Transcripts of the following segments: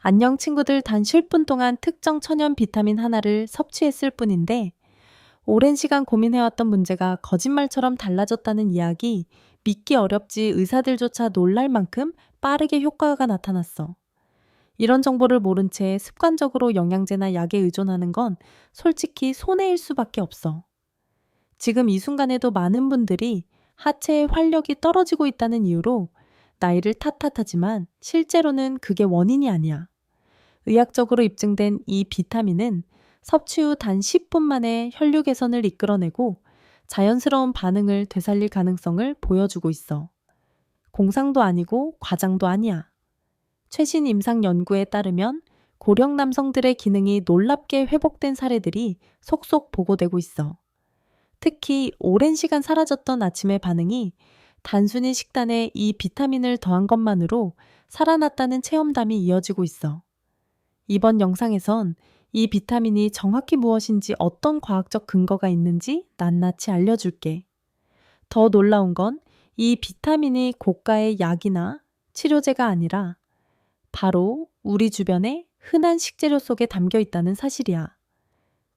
안녕 친구들, 단 10분 동안 특정 천연 비타민 하나를 섭취했을 뿐인데 오랜 시간 고민해왔던 문제가 거짓말처럼 달라졌다는 이야기, 믿기 어렵지 의사들조차 놀랄 만큼 빠르게 효과가 나타났어. 이런 정보를 모른 채 습관적으로 영양제나 약에 의존하는 건 솔직히 손해일 수밖에 없어. 지금 이 순간에도 많은 분들이 하체의 활력이 떨어지고 있다는 이유로 나이를 탓하지만 실제로는 그게 원인이 아니야. 의학적으로 입증된 이 비타민은 섭취 후 단 10분 만에 혈류 개선을 이끌어내고 자연스러운 반응을 되살릴 가능성을 보여주고 있어. 공상도 아니고 과장도 아니야. 최신 임상 연구에 따르면 고령 남성들의 기능이 놀랍게 회복된 사례들이 속속 보고되고 있어. 특히 오랜 시간 사라졌던 아침의 반응이 단순히 식단에 이 비타민을 더한 것만으로 살아났다는 체험담이 이어지고 있어. 이번 영상에선 이 비타민이 정확히 무엇인지 어떤 과학적 근거가 있는지 낱낱이 알려줄게. 더 놀라운 건 이 비타민이 고가의 약이나 치료제가 아니라 바로 우리 주변의 흔한 식재료 속에 담겨 있다는 사실이야.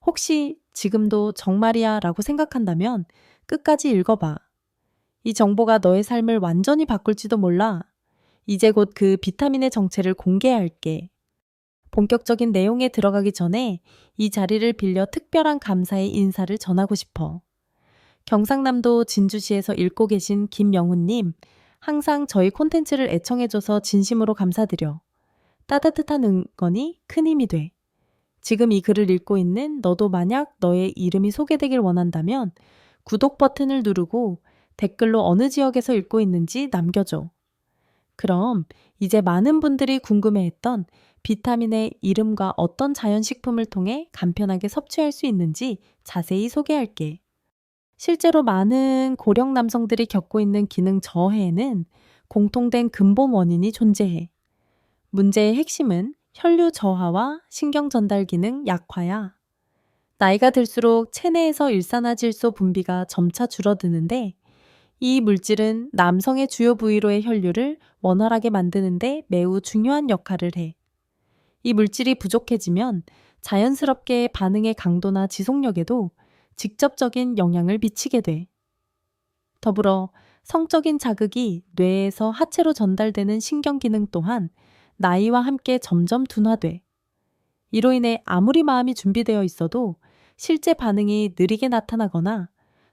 혹시 지금도 정말이야 라고 생각한다면 끝까지 읽어봐. 이 정보가 너의 삶을 완전히 바꿀지도 몰라. 이제 곧 그 비타민의 정체를 공개할게. 본격적인 내용에 들어가기 전에 이 자리를 빌려 특별한 감사의 인사를 전하고 싶어. 경상남도 진주시에서 읽고 계신 김영훈님, 항상 저희 콘텐츠를 애청해줘서 진심으로 감사드려. 따뜻한 응원이 큰 힘이 돼. 지금 이 글을 읽고 있는 너도 만약 너의 이름이 소개되길 원한다면 구독 버튼을 누르고 댓글로 어느 지역에서 읽고 있는지 남겨줘. 그럼 이제 많은 분들이 궁금해했던 비타민의 이름과 어떤 자연식품을 통해 간편하게 섭취할 수 있는지 자세히 소개할게. 실제로 많은 고령 남성들이 겪고 있는 기능 저해에는 공통된 근본 원인이 존재해. 문제의 핵심은 혈류 저하와 신경 전달 기능 약화야. 나이가 들수록 체내에서 일산화질소 분비가 점차 줄어드는데 이 물질은 남성의 주요 부위로의 혈류를 원활하게 만드는데 매우 중요한 역할을 해. 이 물질이 부족해지면 자연스럽게 반응의 강도나 지속력에도 직접적인 영향을 미치게 돼. 더불어 성적인 자극이 뇌에서 하체로 전달되는 신경 기능 또한 나이와 함께 점점 둔화돼. 이로 인해 아무리 마음이 준비되어 있어도 실제 반응이 느리게 나타나거나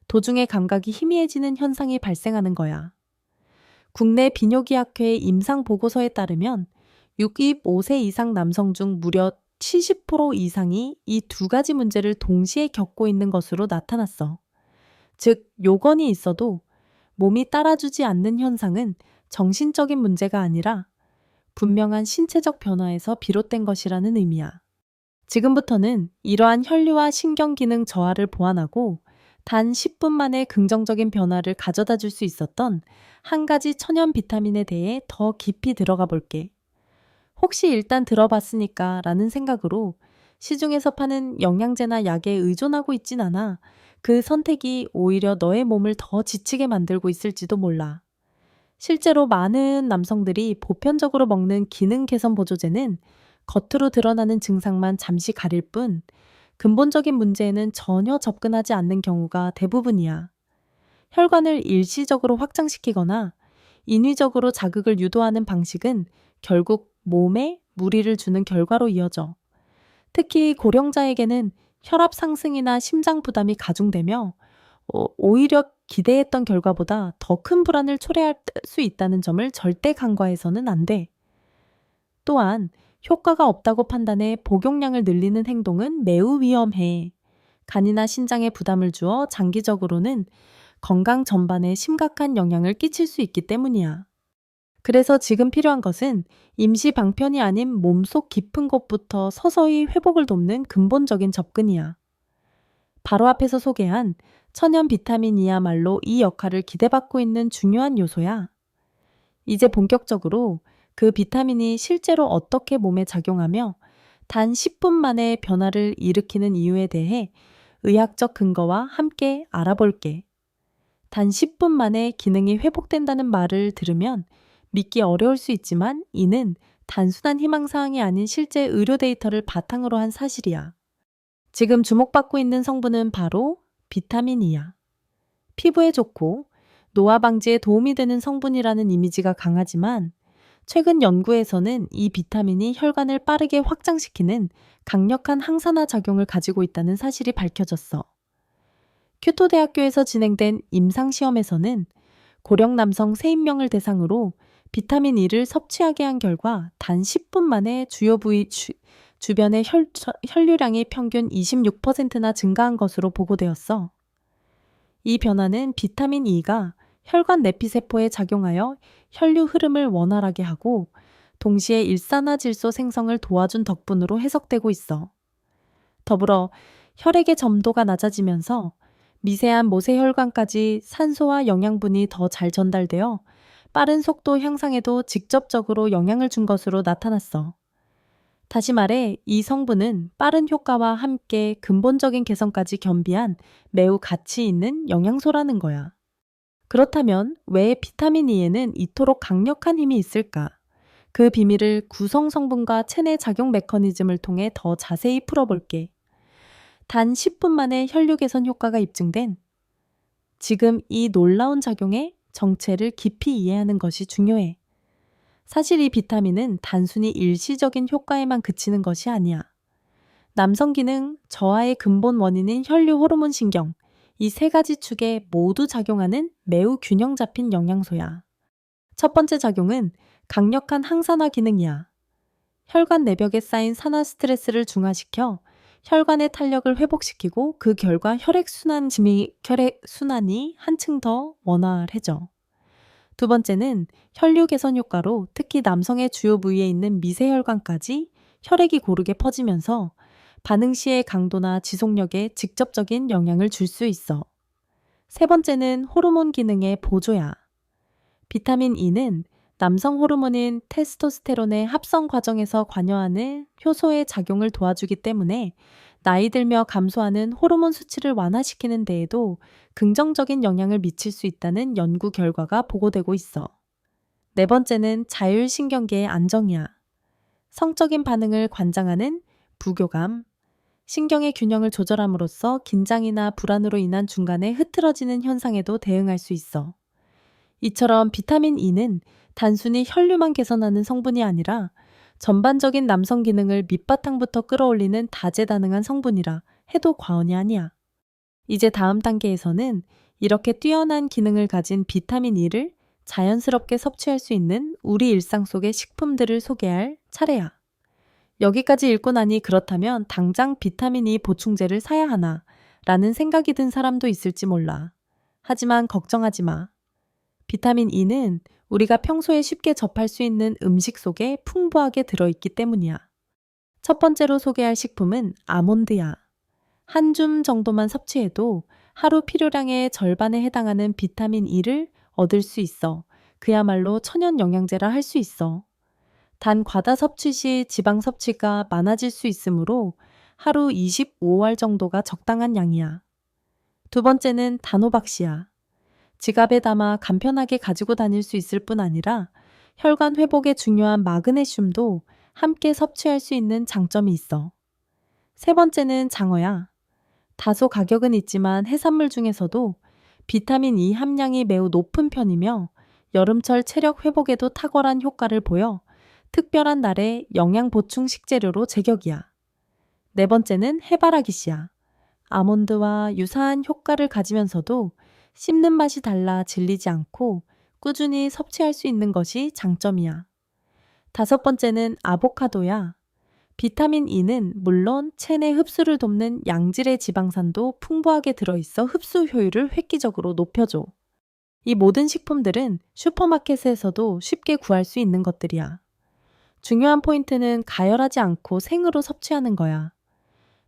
도중에 감각이 희미해지는 현상이 발생하는 거야. 국내 비뇨기학회 임상 보고서에 따르면 65세 이상 남성 중 무려 70% 이상이 이 두 가지 문제를 동시에 겪고 있는 것으로 나타났어. 즉, 요건이 있어도 몸이 따라주지 않는 현상은 정신적인 문제가 아니라 분명한 신체적 변화에서 비롯된 것이라는 의미야. 지금부터는 이러한 혈류와 신경 기능 저하를 보완하고 단 10분 만에 긍정적인 변화를 가져다 줄 수 있었던 한 가지 천연 비타민에 대해 더 깊이 들어가 볼게. 혹시 일단 들어봤으니까 라는 생각으로 시중에서 파는 영양제나 약에 의존하고 있진 않아 그 선택이 오히려 너의 몸을 더 지치게 만들고 있을지도 몰라. 실제로 많은 남성들이 보편적으로 먹는 기능 개선 보조제는 겉으로 드러나는 증상만 잠시 가릴 뿐 근본적인 문제에는 전혀 접근하지 않는 경우가 대부분이야. 혈관을 일시적으로 확장시키거나 인위적으로 자극을 유도하는 방식은 결국 몸에 무리를 주는 결과로 이어져. 특히 고령자에게는 혈압 상승이나 심장 부담이 가중되며 오히려 기대했던 결과보다 더 큰 불안을 초래할 수 있다는 점을 절대 간과해서는 안 돼. 또한 효과가 없다고 판단해 복용량을 늘리는 행동은 매우 위험해. 간이나 신장에 부담을 주어 장기적으로는 건강 전반에 심각한 영향을 끼칠 수 있기 때문이야. 그래서 지금 필요한 것은 임시 방편이 아닌 몸속 깊은 곳부터 서서히 회복을 돕는 근본적인 접근이야. 바로 앞에서 소개한 천연 비타민이야말로 이 역할을 기대받고 있는 중요한 요소야. 이제 본격적으로 그 비타민이 실제로 어떻게 몸에 작용하며 단 10분 만에 변화를 일으키는 이유에 대해 의학적 근거와 함께 알아볼게. 단 10분 만에 기능이 회복된다는 말을 들으면 믿기 어려울 수 있지만 이는 단순한 희망사항이 아닌 실제 의료 데이터를 바탕으로 한 사실이야. 지금 주목받고 있는 성분은 바로 비타민 E야. 피부에 좋고 노화 방지에 도움이 되는 성분이라는 이미지가 강하지만 최근 연구에서는 이 비타민이 혈관을 빠르게 확장시키는 강력한 항산화 작용을 가지고 있다는 사실이 밝혀졌어. 큐토 대학교에서 진행된 임상시험에서는 고령 남성 3명을 대상으로 비타민 E를 섭취하게 한 결과 단 10분 만에 주요 부위 주변의 혈류량이 평균 26%나 증가한 것으로 보고되었어. 이 변화는 비타민 E가 혈관 내피세포에 작용하여 혈류 흐름을 원활하게 하고 동시에 일산화질소 생성을 도와준 덕분으로 해석되고 있어. 더불어 혈액의 점도가 낮아지면서 미세한 모세혈관까지 산소와 영양분이 더 잘 전달되어 빠른 속도 향상에도 직접적으로 영향을 준 것으로 나타났어. 다시 말해 이 성분은 빠른 효과와 함께 근본적인 개선까지 겸비한 매우 가치 있는 영양소라는 거야. 그렇다면 왜 비타민 E에는 이토록 강력한 힘이 있을까? 그 비밀을 구성 성분과 체내 작용 메커니즘을 통해 더 자세히 풀어볼게. 단 10분 만에 혈류 개선 효과가 입증된 지금 이 놀라운 작용의 정체를 깊이 이해하는 것이 중요해. 사실 이 비타민은 단순히 일시적인 효과에만 그치는 것이 아니야. 남성 기능 저하의 근본 원인인 혈류 호르몬 신경, 이 3가지 축에 모두 작용하는 매우 균형 잡힌 영양소야. 첫 번째 작용은 강력한 항산화 기능이야. 혈관 내벽에 쌓인 산화 스트레스를 중화시켜 혈관의 탄력을 회복시키고 그 결과 혈액순환이 한층 더 원활해져. 두 번째는 혈류 개선 효과로 특히 남성의 주요 부위에 있는 미세혈관까지 혈액이 고르게 퍼지면서 반응 시의 강도나 지속력에 직접적인 영향을 줄 수 있어. 세 번째는 호르몬 기능의 보조야. 비타민 E는 남성 호르몬인 테스토스테론의 합성 과정에서 관여하는 효소의 작용을 도와주기 때문에 나이 들며 감소하는 호르몬 수치를 완화시키는 데에도 긍정적인 영향을 미칠 수 있다는 연구 결과가 보고되고 있어. 네 번째는 자율신경계의 안정이야. 성적인 반응을 관장하는 부교감, 신경의 균형을 조절함으로써 긴장이나 불안으로 인한 중간에 흐트러지는 현상에도 대응할 수 있어. 이처럼 비타민 E는 단순히 혈류만 개선하는 성분이 아니라 전반적인 남성 기능을 밑바탕부터 끌어올리는 다재다능한 성분이라 해도 과언이 아니야. 이제 다음 단계에서는 이렇게 뛰어난 기능을 가진 비타민 E를 자연스럽게 섭취할 수 있는 우리 일상 속의 식품들을 소개할 차례야. 여기까지 읽고 나니 그렇다면 당장 비타민 E 보충제를 사야 하나? 라는 생각이 든 사람도 있을지 몰라. 하지만 걱정하지 마. 비타민 E는 우리가 평소에 쉽게 접할 수 있는 음식 속에 풍부하게 들어있기 때문이야. 첫 번째로 소개할 식품은 아몬드야. 한 줌 정도만 섭취해도 하루 필요량의 절반에 해당하는 비타민 E를 얻을 수 있어. 그야말로 천연 영양제라 할 수 있어. 단 과다 섭취 시 지방 섭취가 많아질 수 있으므로 하루 25알 정도가 적당한 양이야. 두 번째는 단호박씨야. 지갑에 담아 간편하게 가지고 다닐 수 있을 뿐 아니라 혈관 회복에 중요한 마그네슘도 함께 섭취할 수 있는 장점이 있어. 세 번째는 장어야. 다소 가격은 있지만 해산물 중에서도 비타민 E 함량이 매우 높은 편이며 여름철 체력 회복에도 탁월한 효과를 보여 특별한 날에 영양 보충 식재료로 제격이야. 네 번째는 해바라기씨야. 아몬드와 유사한 효과를 가지면서도 씹는 맛이 달라 질리지 않고 꾸준히 섭취할 수 있는 것이 장점이야. 다섯 번째는 아보카도야. 비타민 E는 물론 체내 흡수를 돕는 양질의 지방산도 풍부하게 들어있어 흡수 효율을 획기적으로 높여줘. 이 모든 식품들은 슈퍼마켓에서도 쉽게 구할 수 있는 것들이야. 중요한 포인트는 가열하지 않고 생으로 섭취하는 거야.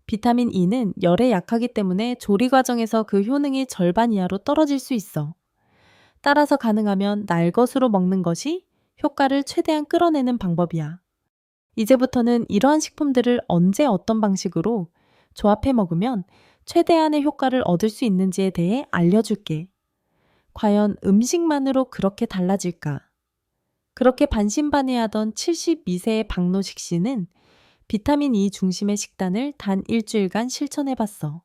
비타민 E는 열에 약하기 때문에 조리 과정에서 그 효능이 절반 이하로 떨어질 수 있어. 따라서 가능하면 날것으로 먹는 것이 효과를 최대한 끌어내는 방법이야. 이제부터는 이러한 식품들을 언제 어떤 방식으로 조합해 먹으면 최대한의 효과를 얻을 수 있는지에 대해 알려줄게. 과연 음식만으로 그렇게 달라질까? 그렇게 반신반의하던 72세의 박노식 씨는 비타민 E 중심의 식단을 단 일주일간 실천해봤어.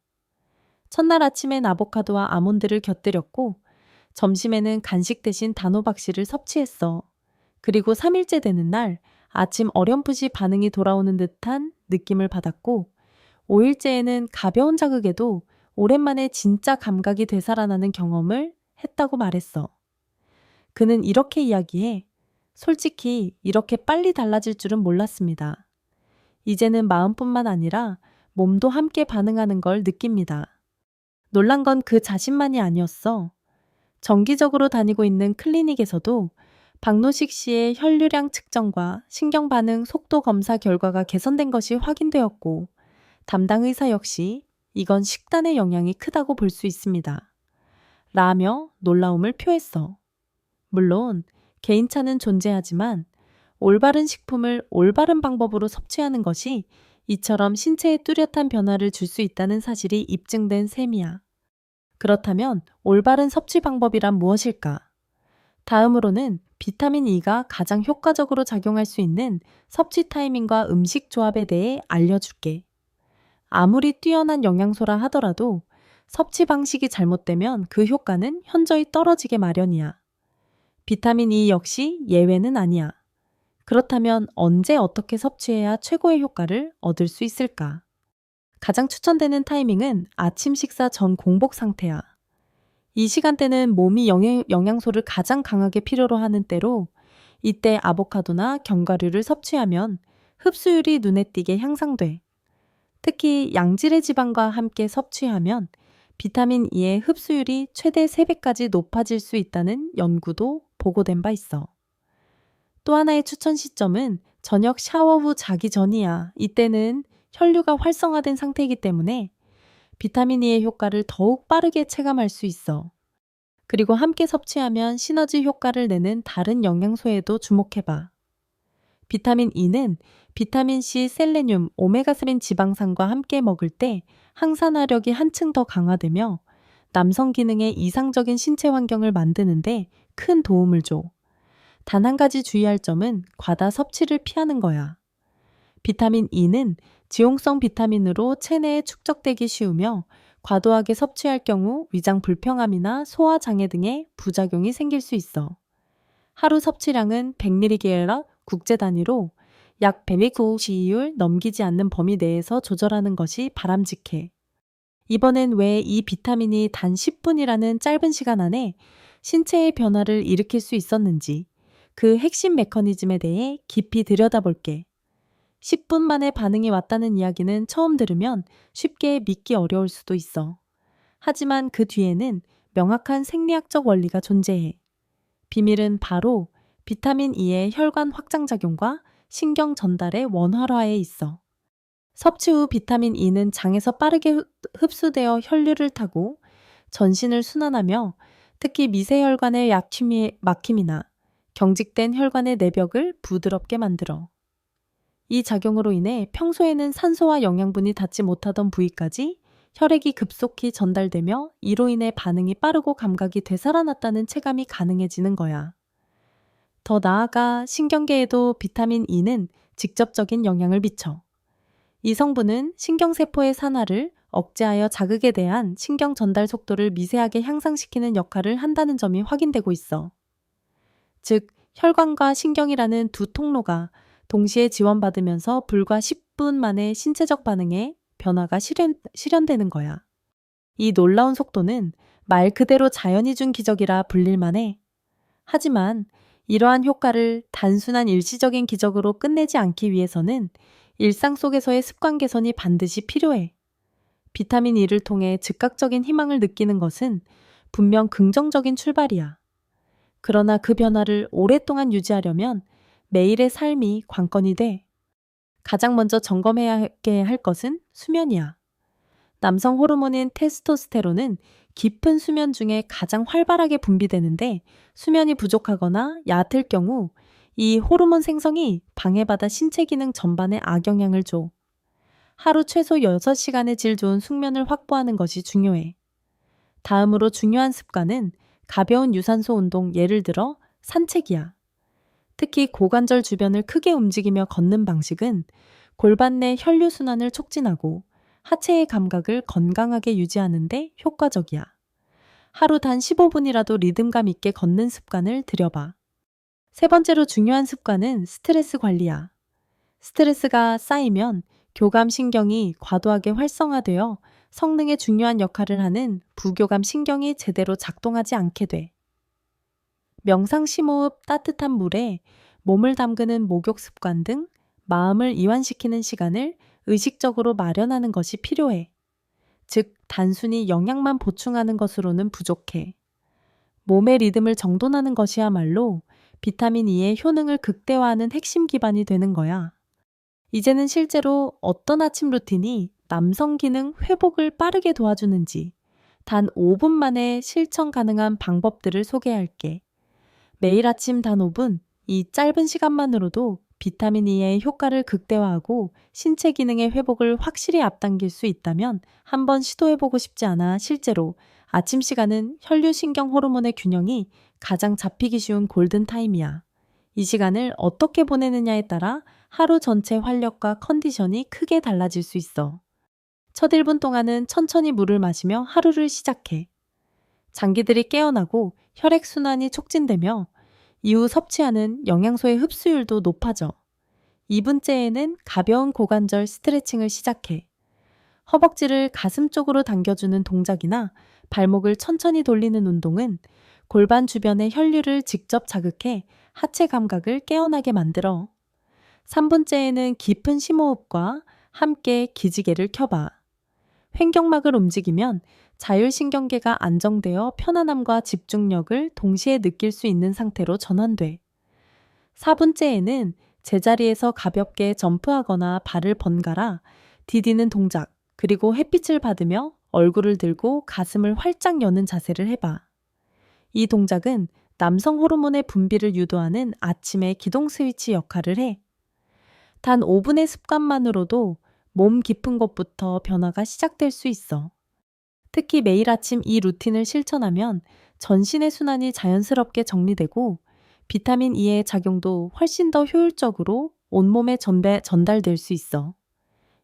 첫날 아침엔 아보카도와 아몬드를 곁들였고 점심에는 간식 대신 단호박씨를 섭취했어. 그리고 3일째 되는 날 아침 어렴풋이 반응이 돌아오는 듯한 느낌을 받았고 5일째에는 가벼운 자극에도 오랜만에 진짜 감각이 되살아나는 경험을 했다고 말했어. 그는 이렇게 이야기해 솔직히 이렇게 빨리 달라질 줄은 몰랐습니다. 이제는 마음뿐만 아니라 몸도 함께 반응하는 걸 느낍니다. 놀란 건 그 자신만이 아니었어. 정기적으로 다니고 있는 클리닉에서도 박노식 씨의 혈류량 측정과 신경반응 속도 검사 결과가 개선된 것이 확인되었고, 담당 의사 역시 이건 식단의 영향이 크다고 볼 수 있습니다. 라며 놀라움을 표했어. 물론 개인차는 존재하지만 올바른 식품을 올바른 방법으로 섭취하는 것이 이처럼 신체에 뚜렷한 변화를 줄 수 있다는 사실이 입증된 셈이야. 그렇다면 올바른 섭취 방법이란 무엇일까? 다음으로는 비타민 E가 가장 효과적으로 작용할 수 있는 섭취 타이밍과 음식 조합에 대해 알려줄게. 아무리 뛰어난 영양소라 하더라도 섭취 방식이 잘못되면 그 효과는 현저히 떨어지게 마련이야. 비타민 E 역시 예외는 아니야. 그렇다면 언제 어떻게 섭취해야 최고의 효과를 얻을 수 있을까? 가장 추천되는 타이밍은 아침 식사 전 공복 상태야. 이 시간대는 몸이 영양소를 가장 강하게 필요로 하는 때로 이때 아보카도나 견과류를 섭취하면 흡수율이 눈에 띄게 향상돼. 특히 양질의 지방과 함께 섭취하면 비타민 E의 흡수율이 최대 3배까지 높아질 수 있다는 연구도 보고된 바 있어. 또 하나의 추천 시점은 저녁 샤워 후 자기 전이야. 이때는 혈류가 활성화된 상태이기 때문에 비타민 E의 효과를 더욱 빠르게 체감할 수 있어. 그리고 함께 섭취하면 시너지 효과를 내는 다른 영양소에도 주목해봐. 비타민 E는 비타민 C, 셀레늄, 오메가3 지방산과 함께 먹을 때 항산화력이 한층 더 강화되며 남성 기능의 이상적인 신체 환경을 만드는데 큰 도움을 줘. 단 한 가지 주의할 점은 과다 섭취를 피하는 거야. 비타민 E는 지용성 비타민으로 체내에 축적되기 쉬우며 과도하게 섭취할 경우 위장 불평함이나 소화 장애 등의 부작용이 생길 수 있어. 하루 섭취량은 100mg 국제 단위로 약 100mg 넘기지 않는 범위 내에서 조절하는 것이 바람직해. 이번엔 왜 이 비타민이 단 10분이라는 짧은 시간 안에 신체의 변화를 일으킬 수 있었는지 그 핵심 메커니즘에 대해 깊이 들여다볼게. 10분 만에 반응이 왔다는 이야기는 처음 들으면 쉽게 믿기 어려울 수도 있어. 하지만 그 뒤에는 명확한 생리학적 원리가 존재해. 비밀은 바로 비타민 E의 혈관 확장작용과 신경 전달의 원활화에 있어. 섭취 후 비타민 E는 장에서 빠르게 흡수되어 혈류를 타고 전신을 순환하며 특히 미세혈관의 막힘이나 경직된 혈관의 내벽을 부드럽게 만들어. 이 작용으로 인해 평소에는 산소와 영양분이 닿지 못하던 부위까지 혈액이 급속히 전달되며 이로 인해 반응이 빠르고 감각이 되살아났다는 체감이 가능해지는 거야. 더 나아가 신경계에도 비타민 E는 직접적인 영향을 미쳐. 이 성분은 신경세포의 산화를 억제하여 자극에 대한 신경 전달 속도를 미세하게 향상시키는 역할을 한다는 점이 확인되고 있어. 즉, 혈관과 신경이라는 두 통로가 동시에 지원받으면서 불과 10분 만에 신체적 반응에 변화가 실현되는 거야. 이 놀라운 속도는 말 그대로 자연이 준 기적이라 불릴만해. 하지만 이러한 효과를 단순한 일시적인 기적으로 끝내지 않기 위해서는 일상 속에서의 습관 개선이 반드시 필요해. 비타민 E를 통해 즉각적인 희망을 느끼는 것은 분명 긍정적인 출발이야. 그러나 그 변화를 오랫동안 유지하려면 매일의 삶이 관건이 돼. 가장 먼저 점검해야 할 것은 수면이야. 남성 호르몬인 테스토스테론은 깊은 수면 중에 가장 활발하게 분비되는데 수면이 부족하거나 얕을 경우 이 호르몬 생성이 방해받아 신체 기능 전반에 악영향을 줘. 하루 최소 6시간의 질 좋은 숙면을 확보하는 것이 중요해. 다음으로 중요한 습관은 가벼운 유산소 운동, 예를 들어 산책이야. 특히 고관절 주변을 크게 움직이며 걷는 방식은 골반 내 혈류순환을 촉진하고 하체의 감각을 건강하게 유지하는데 효과적이야. 하루 단 15분이라도 리듬감 있게 걷는 습관을 들여봐. 세 번째로 중요한 습관은 스트레스 관리야. 스트레스가 쌓이면 교감 신경이 과도하게 활성화되어 성능에 중요한 역할을 하는 부교감 신경이 제대로 작동하지 않게 돼. 명상 심호흡, 따뜻한 물에 몸을 담그는 목욕 습관 등 마음을 이완시키는 시간을 의식적으로 마련하는 것이 필요해. 즉, 단순히 영양만 보충하는 것으로는 부족해. 몸의 리듬을 정돈하는 것이야말로 비타민 E의 효능을 극대화하는 핵심 기반이 되는 거야. 이제는 실제로 어떤 아침 루틴이 남성 기능 회복을 빠르게 도와주는지 단 5분 만에 실천 가능한 방법들을 소개할게. 매일 아침 단 5분, 이 짧은 시간만으로도 비타민 E의 효과를 극대화하고 신체 기능의 회복을 확실히 앞당길 수 있다면 한번 시도해보고 싶지 않아. 실제로 아침 시간은 혈류신경 호르몬의 균형이 가장 잡히기 쉬운 골든타임이야. 이 시간을 어떻게 보내느냐에 따라 하루 전체 활력과 컨디션이 크게 달라질 수 있어. 첫 1분 동안은 천천히 물을 마시며 하루를 시작해. 장기들이 깨어나고 혈액순환이 촉진되며 이후 섭취하는 영양소의 흡수율도 높아져. 2분째에는 가벼운 고관절 스트레칭을 시작해. 허벅지를 가슴 쪽으로 당겨주는 동작이나 발목을 천천히 돌리는 운동은 골반 주변의 혈류를 직접 자극해 하체 감각을 깨어나게 만들어. 3분째에는 깊은 심호흡과 함께 기지개를 켜봐. 횡격막을 움직이면 자율신경계가 안정되어 편안함과 집중력을 동시에 느낄 수 있는 상태로 전환돼. 4분째에는 제자리에서 가볍게 점프하거나 발을 번갈아 디디는 동작, 그리고 햇빛을 받으며 얼굴을 들고 가슴을 활짝 여는 자세를 해봐. 이 동작은 남성 호르몬의 분비를 유도하는 아침의 기동 스위치 역할을 해. 단 5분의 습관만으로도 몸 깊은 곳부터 변화가 시작될 수 있어. 특히 매일 아침 이 루틴을 실천하면 전신의 순환이 자연스럽게 정리되고 비타민 E의 작용도 훨씬 더 효율적으로 온몸에 전달될 수 있어.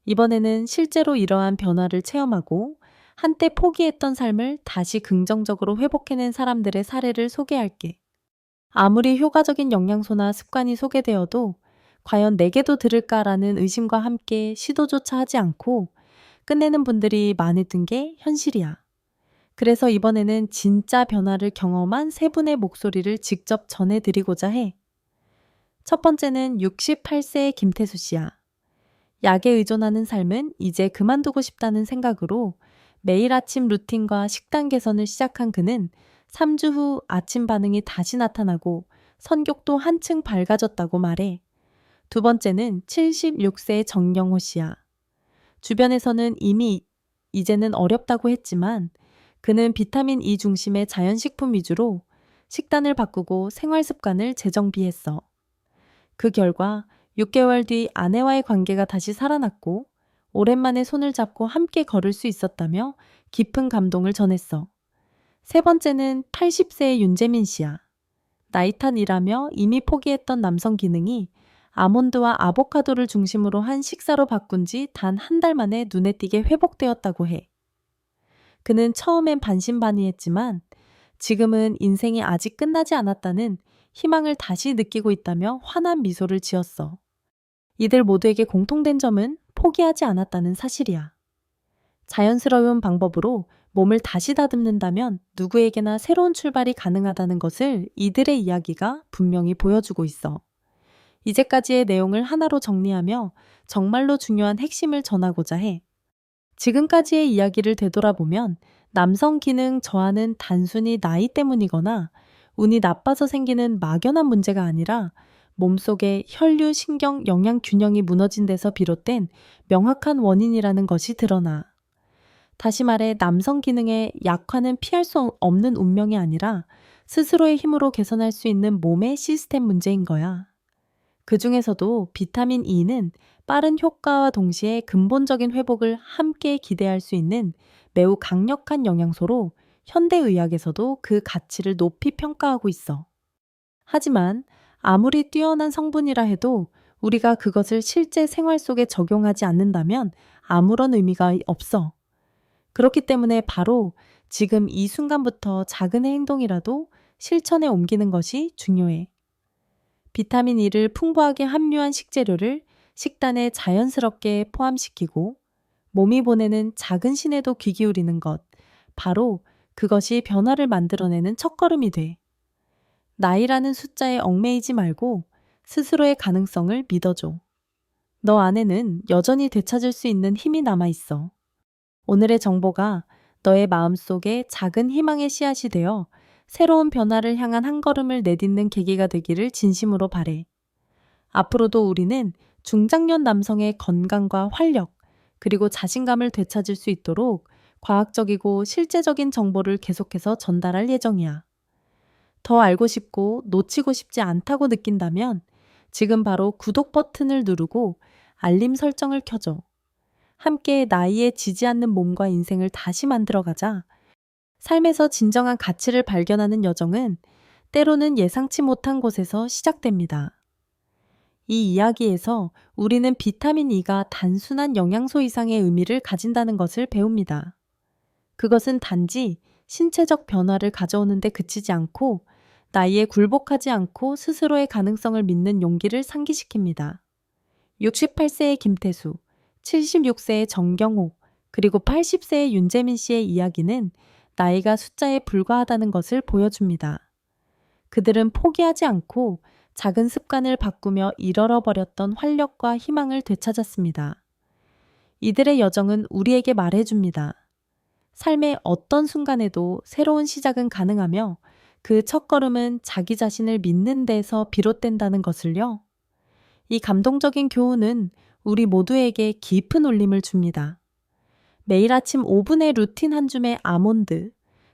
이번에는 실제로 이러한 변화를 체험하고 한때 포기했던 삶을 다시 긍정적으로 회복해낸 사람들의 사례를 소개할게. 아무리 효과적인 영양소나 습관이 소개되어도 과연 내게도 들을까라는 의심과 함께 시도조차 하지 않고 끝내는 분들이 많았던 게 현실이야. 그래서 이번에는 진짜 변화를 경험한 세 분의 목소리를 직접 전해드리고자 해. 첫 번째는 68세의 김태수 씨야. 약에 의존하는 삶은 이제 그만두고 싶다는 생각으로 매일 아침 루틴과 식단 개선을 시작한 그는 3주 후 아침 반응이 다시 나타나고 성격도 한층 밝아졌다고 말해. 두 번째는 76세의 정영호 씨야. 주변에서는 이미 이제는 어렵다고 했지만 그는 비타민 E 중심의 자연식품 위주로 식단을 바꾸고 생활 습관을 재정비했어. 그 결과 6개월 뒤 아내와의 관계가 다시 살아났고 오랜만에 손을 잡고 함께 걸을 수 있었다며 깊은 감동을 전했어. 세 번째는 80세의 윤재민 씨야. 나이탄 일하며 이미 포기했던 남성 기능이 아몬드와 아보카도를 중심으로 한 식사로 바꾼 지 단 한 달 만에 눈에 띄게 회복되었다고 해. 그는 처음엔 반신반의했지만 지금은 인생이 아직 끝나지 않았다는 희망을 다시 느끼고 있다며 환한 미소를 지었어. 이들 모두에게 공통된 점은 포기하지 않았다는 사실이야. 자연스러운 방법으로 몸을 다시 다듬는다면 누구에게나 새로운 출발이 가능하다는 것을 이들의 이야기가 분명히 보여주고 있어. 이제까지의 내용을 하나로 정리하며 정말로 중요한 핵심을 전하고자 해. 지금까지의 이야기를 되돌아보면 남성 기능 저하는 단순히 나이 때문이거나 운이 나빠서 생기는 막연한 문제가 아니라 몸속의 혈류, 신경, 영양 균형이 무너진 데서 비롯된 명확한 원인이라는 것이 드러나. 다시 말해 남성 기능의 약화는 피할 수 없는 운명이 아니라 스스로의 힘으로 개선할 수 있는 몸의 시스템 문제인 거야. 그 중에서도 비타민 E는 빠른 효과와 동시에 근본적인 회복을 함께 기대할 수 있는 매우 강력한 영양소로 현대의학에서도 그 가치를 높이 평가하고 있어. 하지만 아무리 뛰어난 성분이라 해도 우리가 그것을 실제 생활 속에 적용하지 않는다면 아무런 의미가 없어. 그렇기 때문에 바로 지금 이 순간부터 작은 행동이라도 실천에 옮기는 것이 중요해. 비타민 E를 풍부하게 함유한 식재료를 식단에 자연스럽게 포함시키고 몸이 보내는 작은 신에도 귀 기울이는 것, 바로 그것이 변화를 만들어내는 첫걸음이 돼. 나이라는 숫자에 얽매이지 말고 스스로의 가능성을 믿어줘. 너 안에는 여전히 되찾을 수 있는 힘이 남아있어. 오늘의 정보가 너의 마음속에 작은 희망의 씨앗이 되어 새로운 변화를 향한 한 걸음을 내딛는 계기가 되기를 진심으로 바래. 앞으로도 우리는 중장년 남성의 건강과 활력, 그리고 자신감을 되찾을 수 있도록 과학적이고 실제적인 정보를 계속해서 전달할 예정이야. 더 알고 싶고 놓치고 싶지 않다고 느낀다면 지금 바로 구독 버튼을 누르고 알림 설정을 켜줘. 함께 나이에 지지 않는 몸과 인생을 다시 만들어가자. 삶에서 진정한 가치를 발견하는 여정은 때로는 예상치 못한 곳에서 시작됩니다. 이 이야기에서 우리는 비타민 E가 단순한 영양소 이상의 의미를 가진다는 것을 배웁니다. 그것은 단지 신체적 변화를 가져오는데 그치지 않고 나이에 굴복하지 않고 스스로의 가능성을 믿는 용기를 상기시킵니다. 68세의 김태수, 76세의 정경호, 그리고 80세의 윤재민 씨의 이야기는 나이가 숫자에 불과하다는 것을 보여줍니다. 그들은 포기하지 않고 작은 습관을 바꾸며 잃어버렸던 활력과 희망을 되찾았습니다. 이들의 여정은 우리에게 말해줍니다. 삶의 어떤 순간에도 새로운 시작은 가능하며 그 첫걸음은 자기 자신을 믿는 데서 비롯된다는 것을요. 이 감동적인 교훈은 우리 모두에게 깊은 울림을 줍니다. 매일 아침 5분의 루틴 한 줌의 아몬드,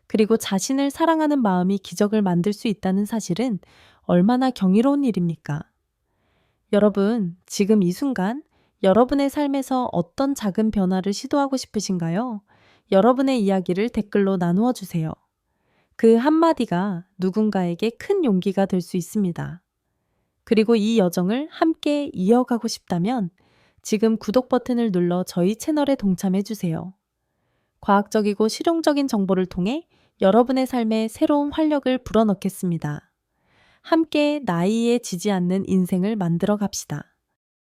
그리고 자신을 사랑하는 마음이 기적을 만들 수 있다는 사실은 얼마나 경이로운 일입니까? 여러분, 지금 이 순간 여러분의 삶에서 어떤 작은 변화를 시도하고 싶으신가요? 여러분의 이야기를 댓글로 나누어 주세요. 그 한마디가 누군가에게 큰 용기가 될 수 있습니다. 그리고 이 여정을 함께 이어가고 싶다면 지금 구독 버튼을 눌러 저희 채널에 동참해 주세요. 과학적이고 실용적인 정보를 통해 여러분의 삶에 새로운 활력을 불어넣겠습니다. 함께 나이에 지지 않는 인생을 만들어 갑시다.